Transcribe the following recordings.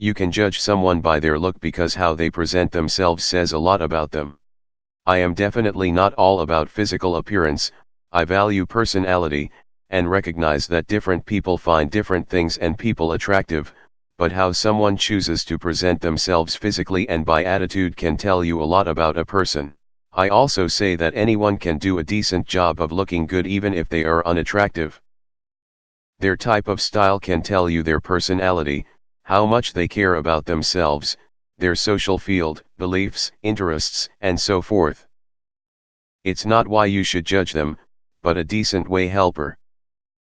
You can judge someone by their look because how they present themselves says a lot about them. I am definitely not all about physical appearance. I value personality, and recognize that different people find different things and people attractive, but how someone chooses to present themselves physically and by attitude can tell you a lot about a person. I also say that anyone can do a decent job of looking good even if they are unattractive. Their type of style can tell you their personality, how much they care about themselves, their social field, beliefs, interests, and so forth. It's not why you should judge them, but a decent way helper.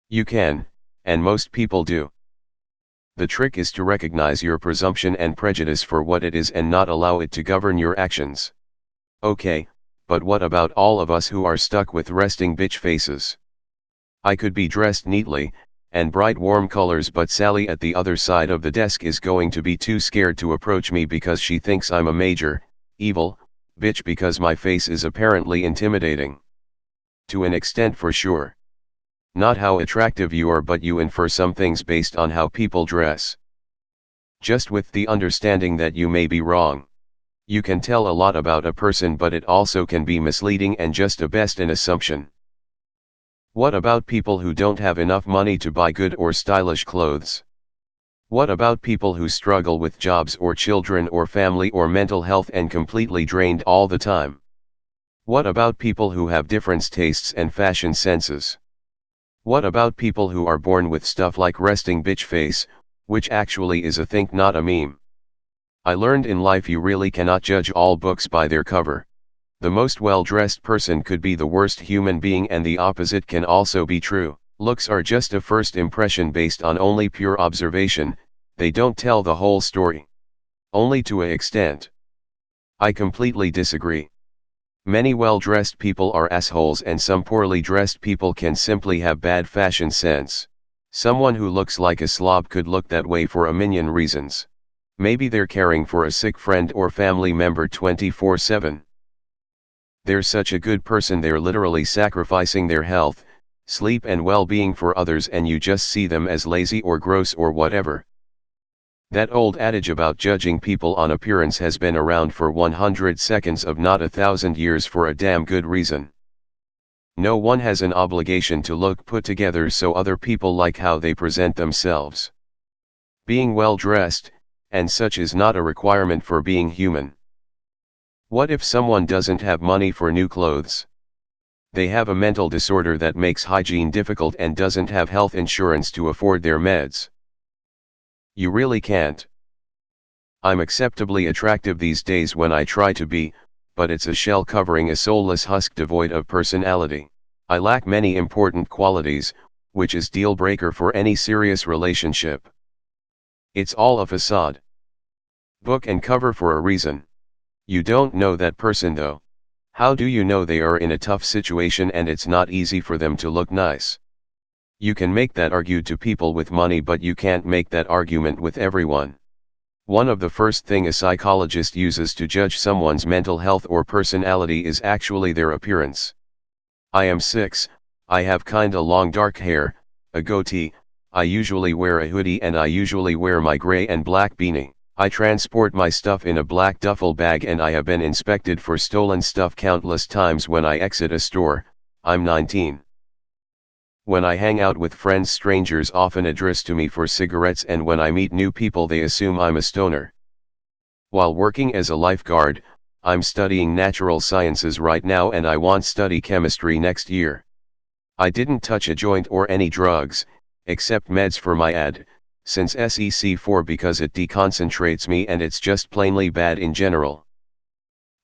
You can, and most people do. The trick is to recognize your presumption and prejudice for what it is and not allow it to govern your actions. Okay, but what about all of us who are stuck with resting bitch faces? I could be dressed neatly, and bright warm colors, but Sally at the other side of the desk is going to be too scared to approach me because she thinks I'm a major, evil, bitch because my face is apparently intimidating. To an extent for sure. Not how attractive you are, but you infer some things based on how people dress. Just with the understanding that you may be wrong. You can tell a lot about a person, but it also can be misleading and just an assumption. What about people who don't have enough money to buy good or stylish clothes? What about people who struggle with jobs or children or family or mental health and completely drained all the time? What about people who have different tastes and fashion senses? What about people who are born with stuff like resting bitch face, which actually is a thing, not a meme? I learned in life you really cannot judge all books by their cover. The most well-dressed person could be the worst human being, and the opposite can also be true. Looks are just a first impression based on only pure observation, they don't tell the whole story. Only to an extent. I completely disagree. Many well-dressed people are assholes, and some poorly dressed people can simply have bad fashion sense. Someone who looks like a slob could look that way for a million reasons. Maybe they're caring for a sick friend or family member 24/7. They're such a good person they're literally sacrificing their health, sleep and well-being for others, and you just see them as lazy or gross or whatever. That old adage about judging people on appearance has been around for 100 seconds of not 1,000 years for a damn good reason. No one has an obligation to look put together so other people like how they present themselves. Being well dressed, and such, is not a requirement for being human. What if someone doesn't have money for new clothes? They have a mental disorder that makes hygiene difficult and doesn't have health insurance to afford their meds. You really can't. I'm acceptably attractive these days when I try to be, but it's a shell covering a soulless husk devoid of personality. I lack many important qualities, which is deal breaker for any serious relationship. It's all a facade. Book and cover for a reason. You don't know that person though. How do you know they are in a tough situation and it's not easy for them to look nice? You can make that argument to people with money, but you can't make that argument with everyone. One of the first thing a psychologist uses to judge someone's mental health or personality is actually their appearance. I am 6, I have kinda long dark hair, a goatee, I usually wear a hoodie, and I usually wear my gray and black beanie. I transport my stuff in a black duffel bag, and I have been inspected for stolen stuff countless times when I exit a store. I'm 19. When I hang out with friends, strangers often address to me for cigarettes, and when I meet new people they assume I'm a stoner. While working as a lifeguard, I'm studying natural sciences right now, and I want to study chemistry next year. I didn't touch a joint or any drugs, except meds for my AD, since SEC4, because it deconcentrates me and it's just plainly bad in general.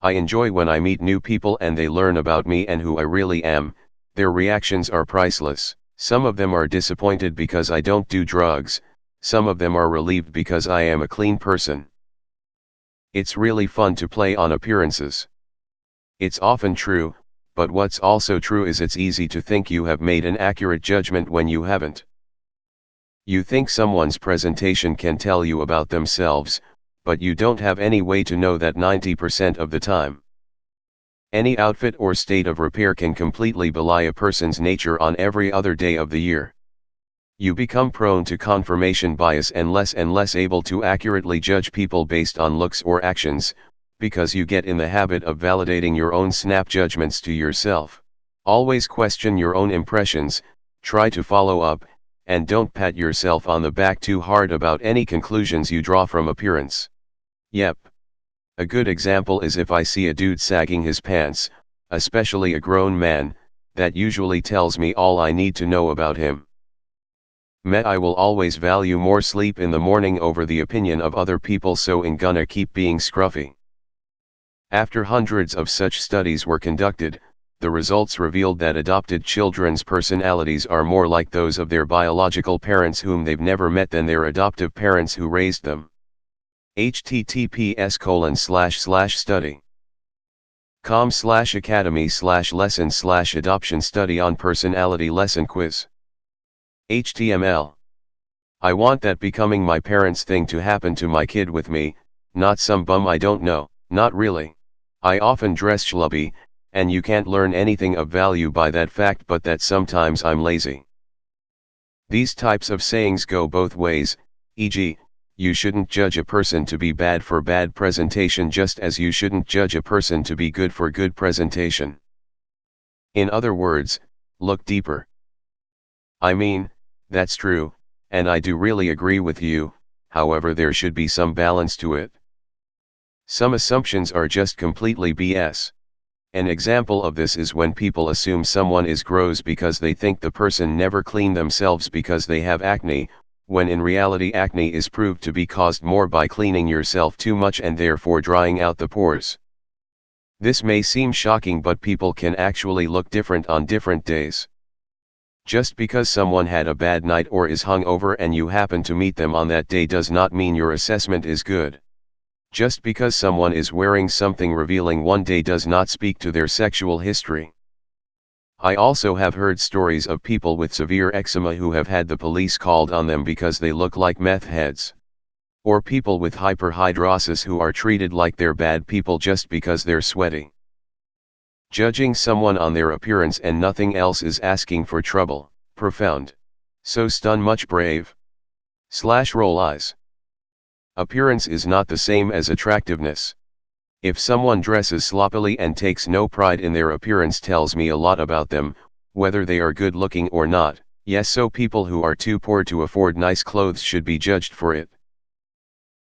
I enjoy when I meet new people and they learn about me and who I really am. Their reactions are priceless. Some of them are disappointed because I don't do drugs, some of them are relieved because I am a clean person. It's really fun to play on appearances. It's often true, but what's also true is it's easy to think you have made an accurate judgment when you haven't. You think someone's presentation can tell you about themselves, but you don't have any way to know that 90% of the time. Any outfit or state of repair can completely belie a person's nature on every other day of the year. You become prone to confirmation bias and less able to accurately judge people based on looks or actions, because you get in the habit of validating your own snap judgments to yourself. Always question your own impressions, try to follow up, and don't pat yourself on the back too hard about any conclusions you draw from appearance. Yep. A good example is if I see a dude sagging his pants, especially a grown man, that usually tells me all I need to know about him. I will always value more sleep in the morning over the opinion of other people, so I'm gonna keep being scruffy. After hundreds of such studies were conducted, the results revealed that adopted children's personalities are more like those of their biological parents whom they've never met than their adoptive parents who raised them. https://study.com/academy/lesson/adoption study on personality lesson quiz. HTML. I want that becoming my parents thing to happen to my kid with me, not some bum I don't know. Not really. I often dress schlubby, and you can't learn anything of value by that fact but that sometimes I'm lazy. These types of sayings go both ways, e.g., you shouldn't judge a person to be bad for bad presentation just as you shouldn't judge a person to be good for good presentation. In other words, look deeper. I mean, that's true, and I do really agree with you, however there should be some balance to it. Some assumptions are just completely BS. An example of this is when people assume someone is gross because they think the person never cleaned themselves because they have acne, when in reality acne is proved to be caused more by cleaning yourself too much and therefore drying out the pores. This may seem shocking, but people can actually look different on different days. Just because someone had a bad night or is hungover and you happen to meet them on that day does not mean your assessment is good. Just because someone is wearing something revealing one day does not speak to their sexual history. I also have heard stories of people with severe eczema who have had the police called on them because they look like meth heads. Or people with hyperhidrosis who are treated like they're bad people just because they're sweaty. Judging someone on their appearance and nothing else is asking for trouble. Profound. So stun much brave. / roll eyes. Appearance is not the same as attractiveness. If someone dresses sloppily and takes no pride in their appearance tells me a lot about them, whether they are good looking or not. Yes, so people who are too poor to afford nice clothes should be judged for it.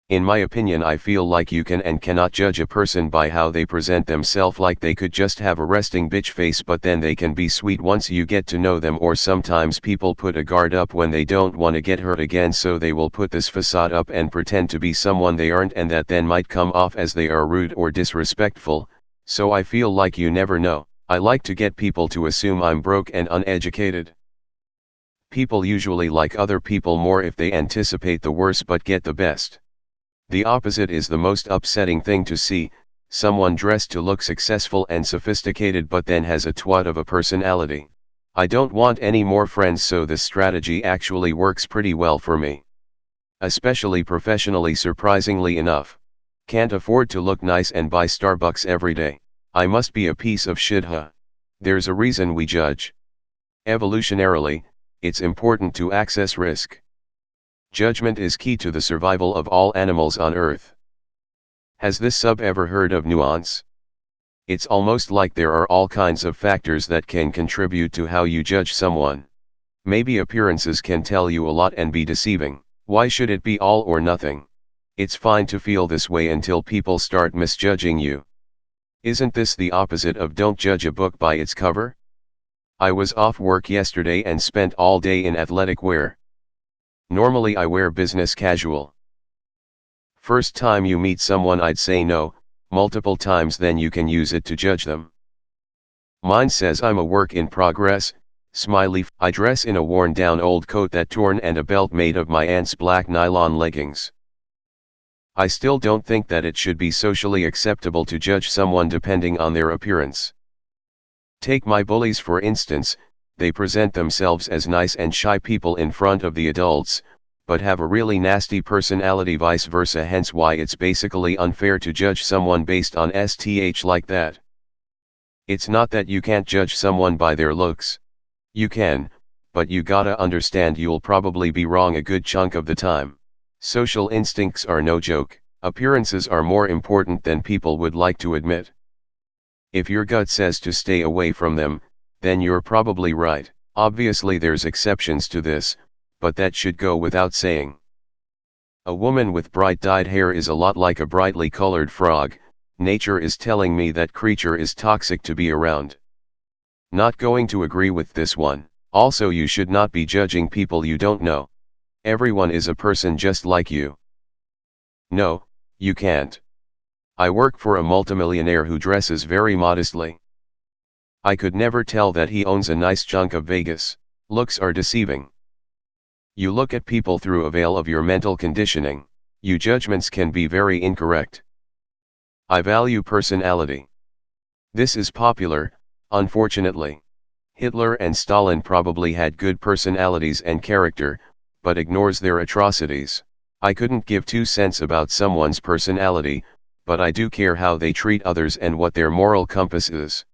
In my opinion, I feel like you can and cannot judge a person by how they present themselves, like they could just have a resting bitch face but then they can be sweet once you get to know them, or sometimes people put a guard up when they don't want to get hurt again, so they will put this facade up and pretend to be someone they aren't, and that then might come off as they are rude or disrespectful, so I feel like you never know. I like to get people to assume I'm broke and uneducated. People usually like other people more if they anticipate the worst but get the best. The opposite is the most upsetting thing to see, someone dressed to look successful and sophisticated but then has a twat of a personality. I don't want any more friends, so this strategy actually works pretty well for me. Especially professionally, surprisingly enough. Can't afford to look nice and buy Starbucks every day. I must be a piece of shit, huh? There's a reason we judge. Evolutionarily, it's important to access risk. Judgment is key to the survival of all animals on Earth. Has this sub ever heard of nuance? It's almost like there are all kinds of factors that can contribute to how you judge someone. Maybe appearances can tell you a lot and be deceiving. Why should it be all or nothing? It's fine to feel this way until people start misjudging you. Isn't this the opposite of don't judge a book by its cover? I was off work yesterday and spent all day in athletic wear. Normally I wear business casual. First time you meet someone I'd say no, multiple times then you can use it to judge them. Mine says I'm a work in progress, smiley. I dress in a worn down old coat that torn and a belt made of my aunt's black nylon leggings. I still don't think that it should be socially acceptable to judge someone depending on their appearance. Take my bullies for instance. They present themselves as nice and shy people in front of the adults, but have a really nasty personality vice versa, hence why it's basically unfair to judge someone based on STH like that. It's not that you can't judge someone by their looks. You can, but you gotta understand you'll probably be wrong a good chunk of the time. Social instincts are no joke. Appearances are more important than people would like to admit. If your gut says to stay away from them, then you're probably right. Obviously there's exceptions to this, but that should go without saying. A woman with bright dyed hair is a lot like a brightly colored frog. Nature is telling me that creature is toxic to be around. Not going to agree with this one. Also, you should not be judging people you don't know. Everyone is a person just like you. No, you can't. I work for a multimillionaire who dresses very modestly. I could never tell that he owns a nice chunk of Vegas. Looks are deceiving. You look at people through a veil of your mental conditioning. Your judgments can be very incorrect. I value personality. This is popular, unfortunately. Hitler and Stalin probably had good personalities and character, but ignores their atrocities. I couldn't give 2 cents about someone's personality, but I do care how they treat others and what their moral compass is.